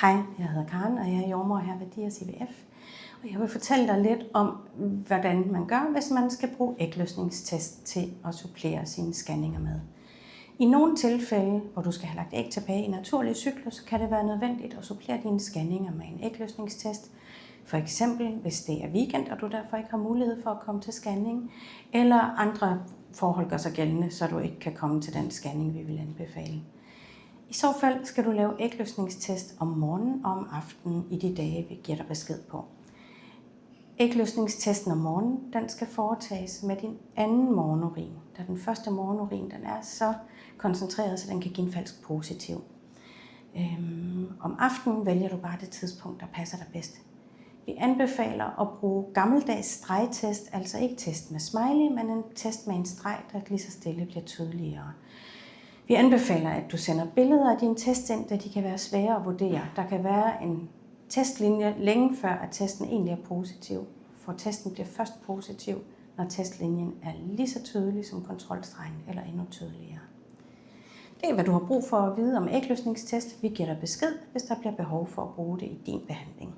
Hej, jeg hedder Karen, og jeg er jordemoder her ved DIAS IVF. Og jeg vil fortælle dig lidt om, hvordan man gør, hvis man skal bruge ægløsningstest til at supplere sine scanninger med. I nogle tilfælde, hvor du skal have lagt æg tilbage i naturlig cyklus, kan det være nødvendigt at supplere dine scanninger med en ægløsningstest. For eksempel, hvis det er weekend, og du derfor ikke har mulighed for at komme til scanning, eller andre forhold gør sig gældende, så du ikke kan komme til den scanning, vi vil anbefale. I så fald skal du lave ægløsningstest om morgenen og om aftenen i de dage, vi giver dig besked på. Ægløsningstesten om morgenen, den skal foretages med din anden morgenurin, da den første morgenurin den er så koncentreret, så den kan give en falsk positiv. Om aftenen vælger du bare det tidspunkt, der passer dig bedst. Vi anbefaler at bruge gammeldags stregtest, altså ikke test med smiley, men en test med en streg, der lige så stille bliver tydeligere. Vi anbefaler, at du sender billeder af dine test ind, da de kan være svære at vurdere. Der kan være en testlinje længe før, at testen egentlig er positiv, for testen bliver først positiv, når testlinjen er lige så tydelig som kontrolstregen eller endnu tydeligere. Det er, hvad du har brug for at vide om ægløsningstest. Vi giver dig besked, hvis der bliver behov for at bruge det i din behandling.